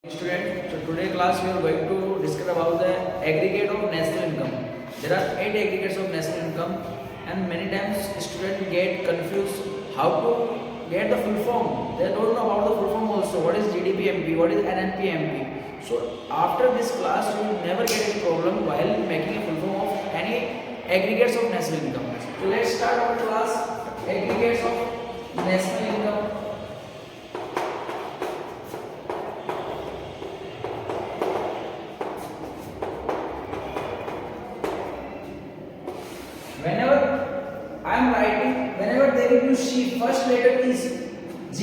Student, so today class we are going to discuss about the aggregate of national income. There are 8 aggregates of national income, and many times students get confused how to get the full form. They don't know about the full form also. What is GDP MP? What is NNP MP? So after this class, you will never get any problem while making a full form of any aggregates of national income. So let's start our class aggregates of national income. Whenever there is C, first letter is G,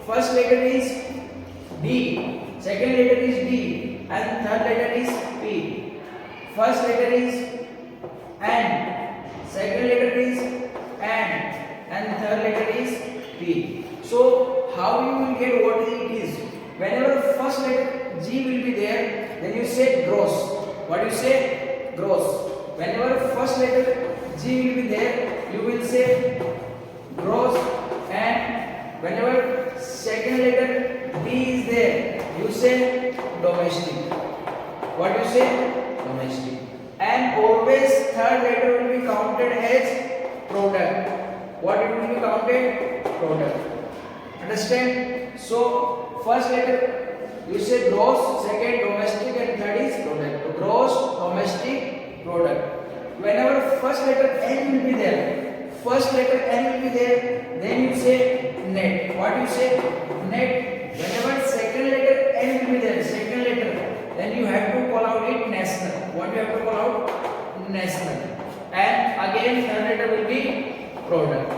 first letter is D, second letter is D, and third letter is P. First letter is N, second letter is N, and third letter is P. So how you will get what it is? Whenever first letter G will be there, then you say gross. What you say? Gross. Whenever first letter G will be there, you will say gross, and whenever second letter D is there, you say domestic. What you say? Domestic. And always third letter will be counted as product. What it will be counted? Product. Understand? So first letter you say gross, second domestic, and third is product. So gross, domestic, product. Whenever first letter N will be there, first letter N will be there, then you say net. What you say? Net. Whenever second letter N will be there, second letter, then you have to call out it national. What you have to call out? National. And again third letter will be product.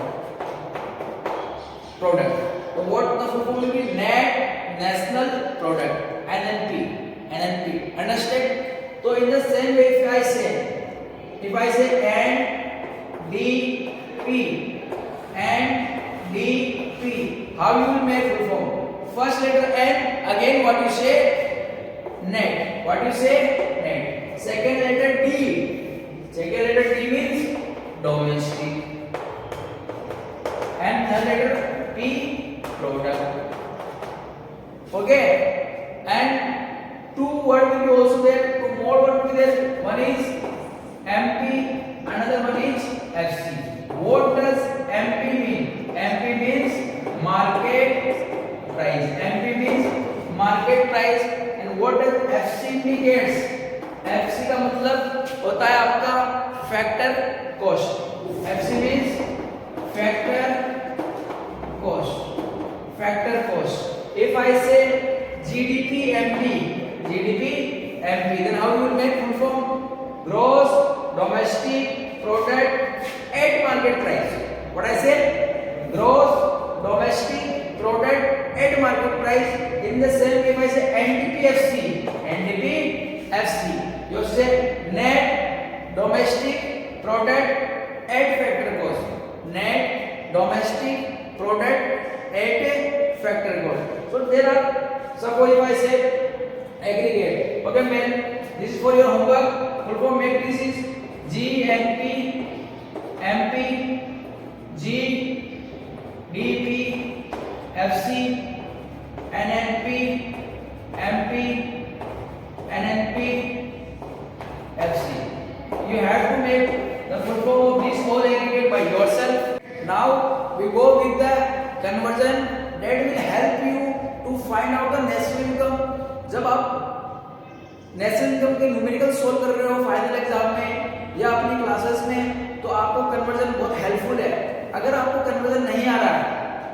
Product. So what the full form will be? Net national product. NNP. NNP. Understand? So in the same way, if I say NDP, NDP, how you will make full form? First letter N, again what you say? Net. What you say? Net. Second letter D. Second letter D means domestic. And third letter P, product. Okay. And two words will be also there. Two more words will be there. One is MP, another one is FC. What does MP mean? MP means market price. MP means market price. And what does FC indicates? FC का मतलब होता है आपका factor cost. FC means factor cost. Factor cost. If I say GDP MP, then how you will make full form? Gross domestic product at market price. What I said? Gross domestic product at market price. In the same way, if I say NDPFC, you say net domestic product at factor cost. Net domestic product at factor cost. So there are, suppose if I say aggregate. Okay, man, this is for your homework. Full form make this is GNP, MP, GDP, FC, NNP, MP, NNP, FC. You have to make the full form of this whole aggregate by yourself. Now we go with the conversion that will help you to find out the national income. जब आप national income के numerical solve कर रहे हो final exam में या अपनी classes में, तो आपको कन्वर्जन बहुत हेल्पफुल है. अगर आपको कन्वर्जन नहीं आ रहा है,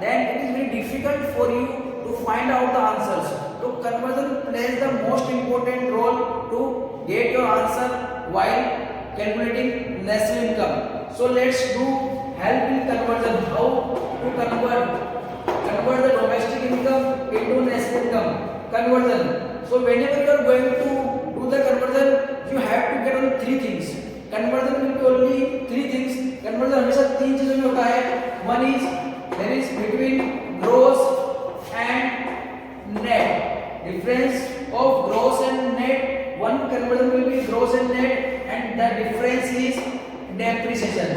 then it is very difficult for you to find out the answers. तो conversion plays the most important role to get your answer while calculating national income. So let's do help in conversion. How to convert the domestic income into national income. Conversion. So whenever you are going to do the conversion, you have to get on three things. Conversion will be only three things. Conversion हमेशा तीन चीजों में होता है. One is there is between gross and net. Difference of gross and net. One conversion will be gross and net, and the difference is depreciation.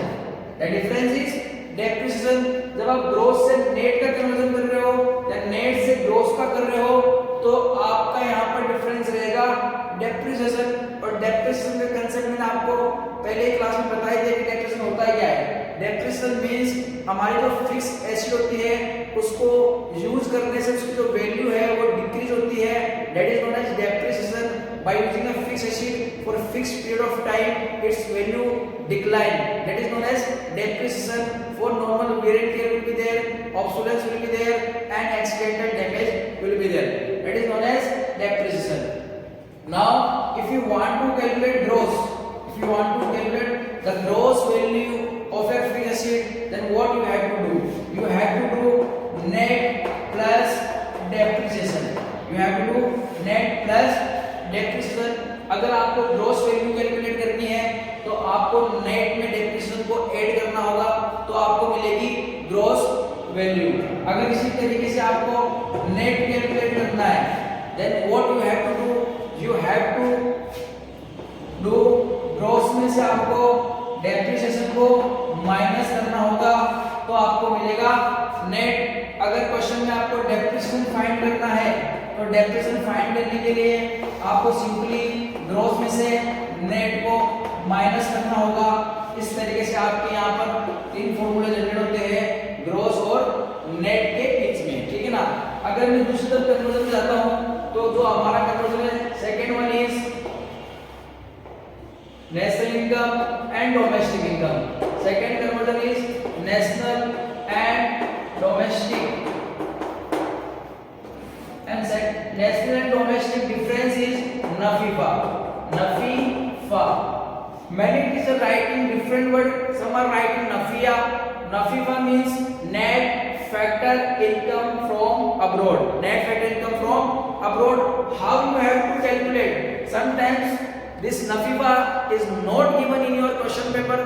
The difference is depreciation. जब आप gross से net का conversion कर रहे हो या net से gross का कर रहे हो, तो हमारी जो फिक्स एसिड होती है उसको यूज करने से उसकी जो वैल्यू है वो डिक्रीज होती है, that is known as depreciation. By using a fix asset for fixed period of time its value decline, that is known as depreciation. For normal wear and tear will be there, obsolescence will be there and accidental damage will be there, that is known as depreciation. Now if you want to calculate gross, if you want to calculate the gross value of a fixed acid, then what you have to do, you have to do net plus depreciation, you have to do net plus depreciation। अगर आपको gross value calculate करनी है तो आपको net में depreciation को add करना होगा, तो आपको मिलेगी ग्रॉस वैल्यू। अगर इसी तरीके से आपको नेट कैलकुलेट करना है, then what you have to do, you have to do gross में से आपको डेप्रिसिएशन को माइनस करना होगा, तो आपको मिलेगा नेट। अगर क्वेश्चन में आपको डेप्रिसिएशन फाइंड करना है तो डेप्रिसिएशन फाइंड करने के लिए आपको सिंपली ग्रॉस में से नेट को माइनस करना होगा। इस तरीके से आपके यहाँ पर तीन फॉर्मूले जनरेट होते हैं ग्रॉस और नेट के बीच में, ठीक है ना। अगर मैं दूसरी तरफ कन्वर्जन में जाता हूँ तो जो हमारा कन्वर्जन है second one is national income and domestic income. Second conversion is national and domestic, and national and domestic difference is NAFIFA, NAFIFA. Many teachers writing different word, some are writing NAFIA. NAFIFA means net factor income from abroad, net factor income from abroad. How you have to calculate, sometimes this NAFIFA is not given in your question paper,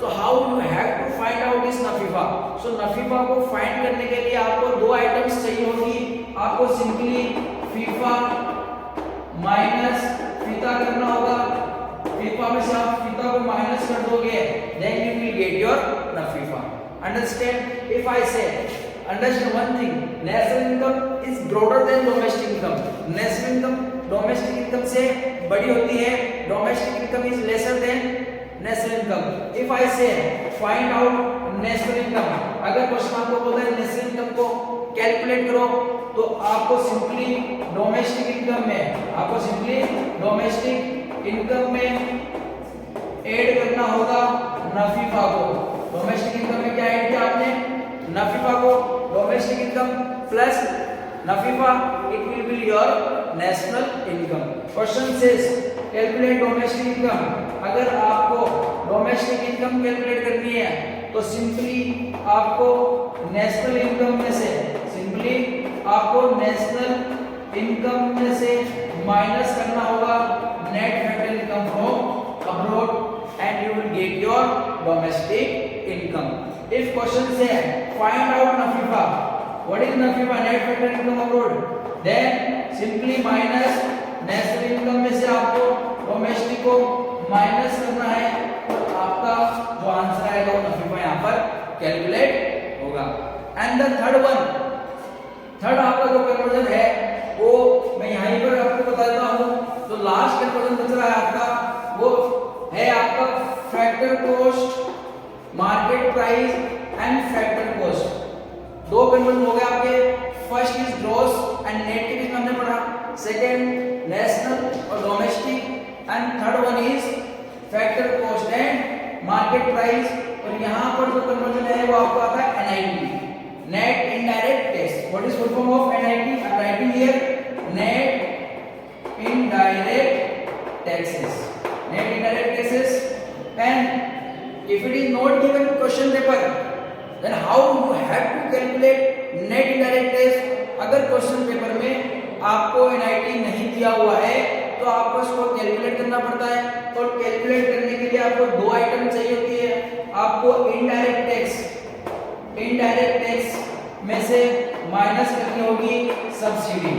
so how you have to find out this NAFIFA? So NAFIFA को find करने के लिए आपको दो items चाहिए होगी, आपको simply FIFA minus फीता करना होगा। फीफा में से आप फीता को माइनस कर दोगे, then you will get your NFIA. Understand? If I say understand one thing, national income is greater than domestic income. National income domestic income से बड़ी होती है, domestic income is lesser than national income. If I say find out national income, अगर question आपको बोलता है national income को calculate करो, तो आपको सिंपली डोमेस्टिक इनकम में, आपको सिंपली डोमेस्टिक इनकम में ऐड करना होगा नफीफा को। डोमेस्टिक इनकम में क्या ऐड किया आपने? नफीफा को। Domestic income plus NFIA, it will be your national income. Question says calculate domestic income. अगर आपको डोमेस्टिक इनकम कैलकुलेट करनी है तो सिंपली आपको नेशनल इनकम में से, सिंपली आपको नेशनल इनकम में से माइनस करना होगा net factor income from abroad and you will get your domestic income. If question says find out NFIA, what is NFIA? Net factor income abroad, then simply minus national income में से आपको domestic को minus करना है, तो आपका जो answer आएगा वो नफीफा यहाँ पर कैलकुलेट होगा। And the third one, third आपका जो कन्वर्जन है वो मैं यहीं पर आपको बता देता हूँ। जो लास्ट कन्वर्जन बच रहा है आपका वो है आपका factor cost, market price and factor cost. दो कन्वर्जन हो गए आपके, first is gross and net के बीच में हमने पढ़ा, सेकंड नेशनल और domestic, and third one is factor cost and market price. और यहाँ पर जो कन्वर्जन है वो आपको आता है NIT, net indirect tax. What is full form of NIT? I am writing here net indirect taxes, net indirect taxes. And if it is not given question paper, then how you have to calculate net indirect tax. अगर question paper में आपको NIT नहीं दिया हुआ है तो आपको इसको कैलकुलेट करना पड़ता है, और कैलकुलेट करने के लिए आपको दो आइटम चाहिए होती है। आपको इनडायरेक्ट टैक्स, इनडायरेक्ट टैक्स में से माइनस करनी होगी सब्सिडी,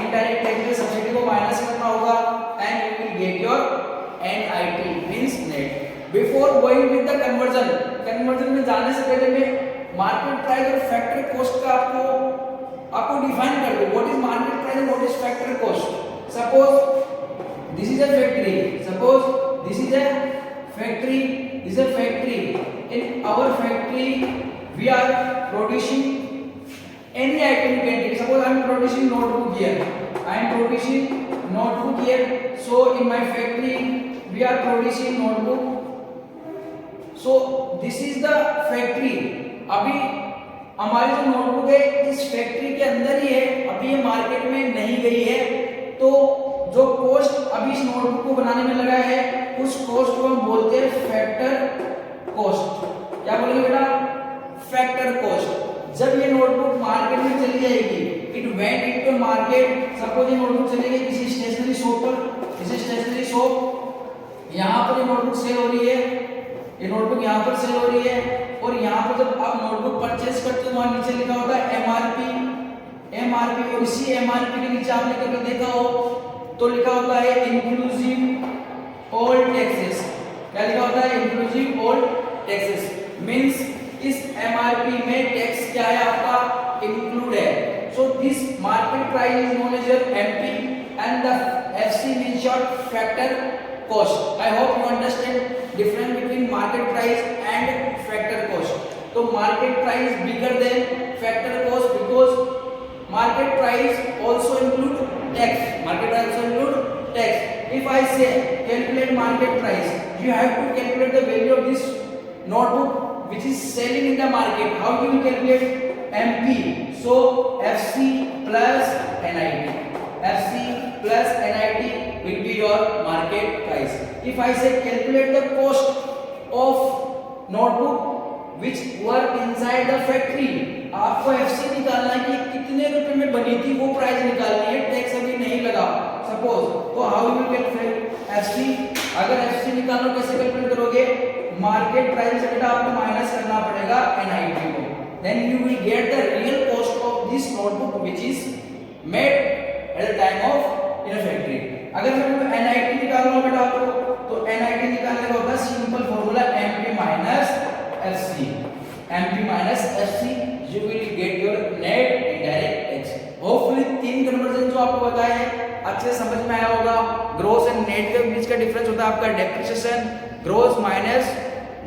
इनडायरेक्ट टैक्स में सब्सिडी को माइनस करना होगा and you will get your NIT means net. Before going with the conversion, conversion में जाने से पहले मैं मार्केट प्राइस और फैक्टर कॉस्ट का आपको डिफाइन कर दूं। What is market price and what is factor cost? Suppose this is a factory, suppose this is a factory, this is a factory. In our factory we are producing any item you can take. Suppose I am producing notebook here. I am producing notebook here. So in my factory we are producing notebook. So this is the factory. अभी हमारी जो notebook है इस factory के अंदर ही है, अभी ये मार्केट में नहीं गई है। तो जो कॉस्ट अभी इस नोटबुक को बनाने में लगा है उस कॉस्ट को हम बोलते हैं फैक्टर कॉस्ट। क्या बोलेंगे बेटा? Factor cost. जब ये नोटबुक मार्केट में चली जाएगी, it went into market, suppose ये नोटबुक चली गई किसी स्टेशनरी शॉप पर, किसी स्टेशनरी शॉप, यहाँ पर ये नोटबुक सेल हो रही है, ये नोटबुक यहाँ पर सेल हो रही है, और यहाँ पर जब आप नोटबुक परचेज करते हो वहाँ नीचे लिखा होता है एमआरपी, और इसी एमआरपी के नीचे आपने कभी देखा हो तो लिखा होता है इंक्लूसिव ऑल टैक्सेस। क्या लिखा होता है? Inclusive all taxes. मींस इस एमआरपी में टैक्स क्या है आपका? इंक्लूड है। So this market price is known as your MP and the FC means your factor cost. I hope you understand difference between market price and factor cost. So market price bigger than factor cost because market price also include tax. Market price also include tax. If I say calculate market price, you have to calculate the value of this notebook which is selling in the market. How do you calculate? MP. So FC plus NIT. FC plus NIT will be your market price. If I say calculate the cost of notebook which were inside the factory, आपको FC निकालना है कि कितने रुपए में बनी थी, वो प्राइस निकालनी है, टैक्स अभी नहीं लगा सपोज। तो हाउ यू कैलकुलेट FC? अगर FC निकालो कैसे कैलकुलेट करोगे? मार्केट प्राइस से बेटा आपको माइनस करना पड़ेगा NIT को, then you will get the real cost of this notebook which is made at the time of in a factory. अगर मैं NIT निकालना हो बेटा आपको तो NIT निकालने का होता है simple formula MP minus FC। MP minus FC you will get your net indirect tax. Hopefully तीन कन्वर्जन जो आपको बताया है अच्छे से समझ में आया होगा। ग्रोस एंड नेट के बीच का डिफरेंस होता है आपका depreciation, gross minus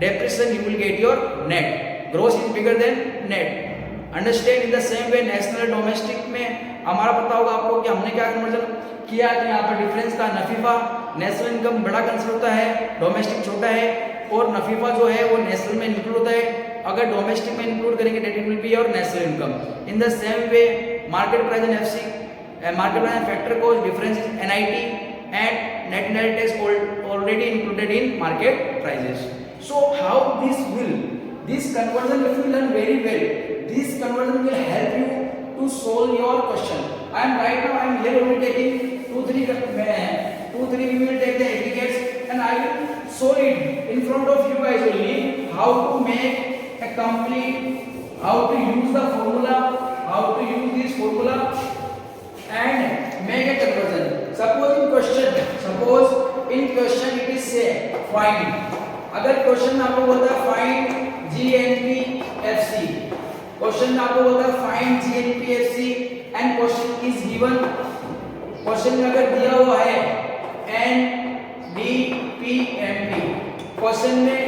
depreciation you will get your net. Gross is bigger than net. Understand in the same way national domestic में हमारा पता होगा आपको कि हमने क्या कन्वर्जन किया, तो यहाँ पर डिफरेंस था नफीफा। नेशनल इनकम बड़ा कंसिडर होता है, डोमेस्टिक छोटा है, और नफीफा जो है वो नेशनल में इंक्लूड होता है। अगर डोमेस्टिक में इंक्लूड करेंगे that it will be your national income. In the same way market price and FC, market price and factor cost difference is NIT and net indirect tax already included in market prices. So how this conversion if you learn very well, this conversion will help you to solve your question. I am right now I am here only taking 2-3 we will take the aggregates and I will show it in front of you guys only how to make a complete, how to use the formula, how to use this formula and make a conversion. Suppose in question it is say find, अगर question आपको बोलता है find GNPFC, question में आपको बोलता है find GNPFC and question is given, question में अगर दिया हुआ है NDPMP, क्वेश्चन में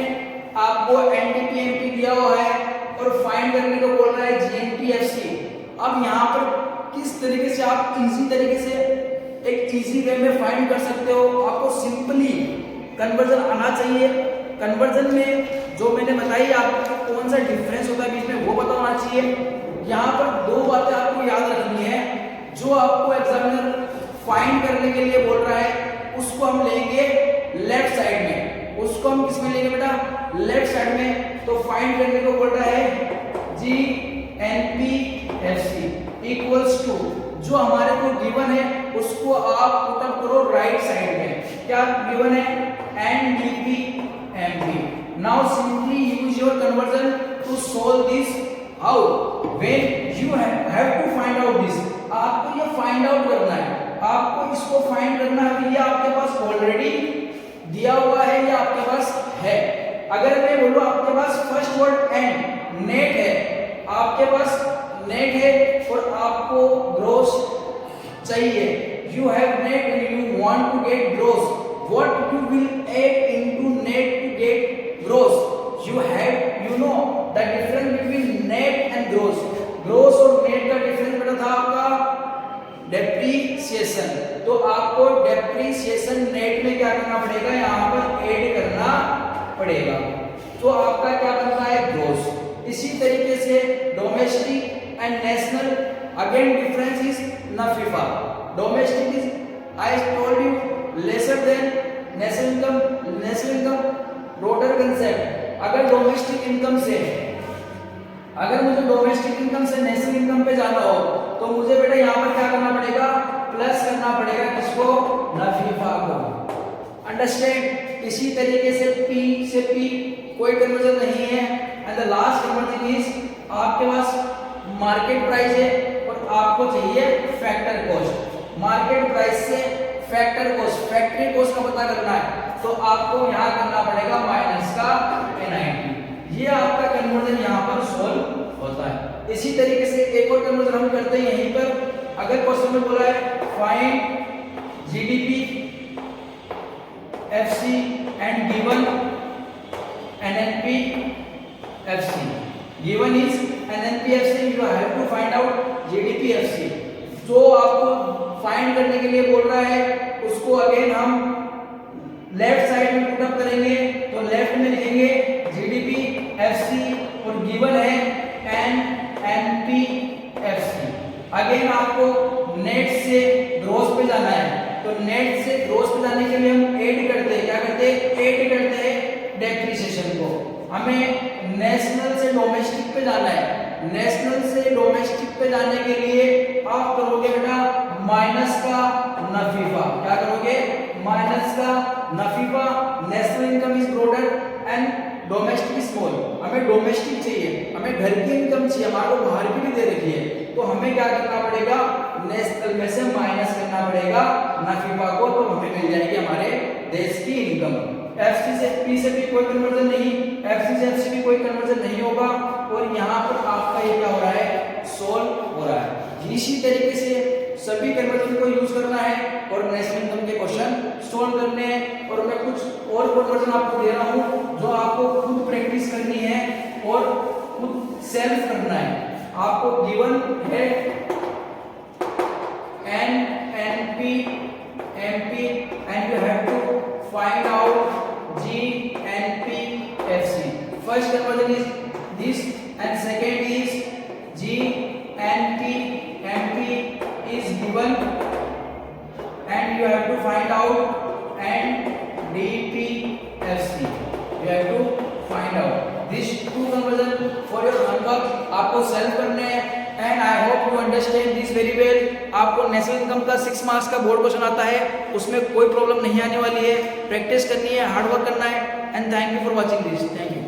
आपको NDPMP दिया हुआ है और फाइंड करने को बोल रहा है GNPFC। अब यहाँ पर किस तरीके से आप इजी तरीके से एक इजी वे में फाइंड कर सकते हो, आपको सिंपली कन्वर्जन आना चाहिए। कन्वर्जन में जो मैंने बताई आपको कौन सा डिफरेंस होता है बीच में वो पता होना चाहिए। यहाँ पर दो बातें आपको याद रखनी है, जो आपको एग्जामिनर फाइंड करने के लिए बोल रहा है उसको हम लेंगे लेफ्ट साइड में, उसको हम किस में लेंगे बेटा? लेफ्ट साइड में। तो फाइंड करने को बोल रहा है GNPFC इक्वल्स टू जो हमारे को गिवन है उसको आप पुट अप करो राइट साइड में। क्या गिवन है? NDPMP। Now simply use your conversion to solve this. How? When you have to find out this, आपको ये find out करना है, आपको इसको find करना है कि ये आपके पास ऑलरेडी दिया हुआ है या आपके पास है। अगर मैं बोलूं आपके पास फर्स्ट वर्ड एंड नेट है, आपके पास नेट है और आपको ग्रोस चाहिए, you have net and you want to get gross, what you will add into net to get gross? You know the difference between depreciation, तो आपको डेप्रीसिएशन नेट में क्या करना पड़ेगा, यहाँ पर ऐड करना पड़ेगा, तो आपका क्या बनता है ग्रोस। इसी तरीके से domestic and national, again difference is NFIA. Domestic is I told you lesser than national income, national income broader concept. अगर डोमेस्टिक इनकम से, अगर मुझे डोमेस्टिक इनकम से नेशनल इनकम पे जाना हो तो मुझे बेटा यहाँ पर क्या करना पड़ेगा, प्लस करना पड़ेगा किसको, नफीफा को। अंडरस्टैंड। इसी तरीके से P से P कोई कन्वर्जन नहीं है, and the last conversion is आपके पास मार्केट प्राइस है और आपको चाहिए फैक्टर कॉस्ट। मार्केट प्राइस से फैक्टर कॉस्ट, फैक्ट्री कॉस्ट का पता करना है, तो आपको यहाँ करना पड़ेगा माइनस का NIT। ये आपका कन्वर्जन यहाँ पर सॉल्व होता है। इसी तरीके से एक और कन्वर्जन हम करते हैं यहीं पर। अगर क्वेश्चन में बोला है find GDP FC and given NNP FC, given is NNP FC, you have to find out GDP FC। जो आपको फाइंड करने के लिए बोल रहा है उसको अगेन हम लेफ्ट साइड में पुट अप करेंगे, तो लेफ्ट में लिखेंगे GDP FC और गिवन है NNP FC। अगेन आपको नेट से ग्रोस पे जाना है, तो नेट से ग्रोस पे जाने के लिए हम ऐड करते हैं, क्या करते हैं, ऐड करते हैं डेप्रिसिएशन को। हमें नेशनल से डोमेस्टिक पे जाना है, नेशनल से डोमेस्टिक पे जाने के लिए आप करोगे बेटा माइनस का नफीफा। क्या करोगे, माइनस का NFIA. National income is broader and domestic is small. हमें डोमेस्टिक चाहिए, हमें घर की इनकम चाहिए, हमारे को बाहर की भी दे रखी है, तो हमें क्या करना पड़ेगा, नेशनल में से माइनस करना पड़ेगा नफीफा को, तो हमें मिल जाएगी हमारे देश की इनकम। FC से P से भी कोई कन्वर्जन नहीं, FC से FC भी कोई कन्वर्जन नहीं होगा, और यहाँ पर आपका ये क्या हो रहा है, सोल्व हो रहा है। इसी तरीके से सभी कन्वर्जन को यूज करना है और नेशनल इनकम के क्वेश्चन सोल्व करने हैं। और मैं कुछ और कन्वर्जन आपको दे रहा हूँ जो आपको खुद प्रैक्टिस करनी है और खुद सेल्फ करना है। आपको गिवन है NNP MP and you have to find out GNP FC. First conversion is this and second is GNP MP is given and you have to find out NDP FC. You have to find out these two conversion for your homework. आपको self करने हैं and I hope you understand this very well. आपको national income का 6 marks का board question आता है, उसमें कोई प्रॉब्लम नहीं आने वाली है। प्रैक्टिस करनी है, हार्ड वर्क करना है, and thank you for watching this. Thank you.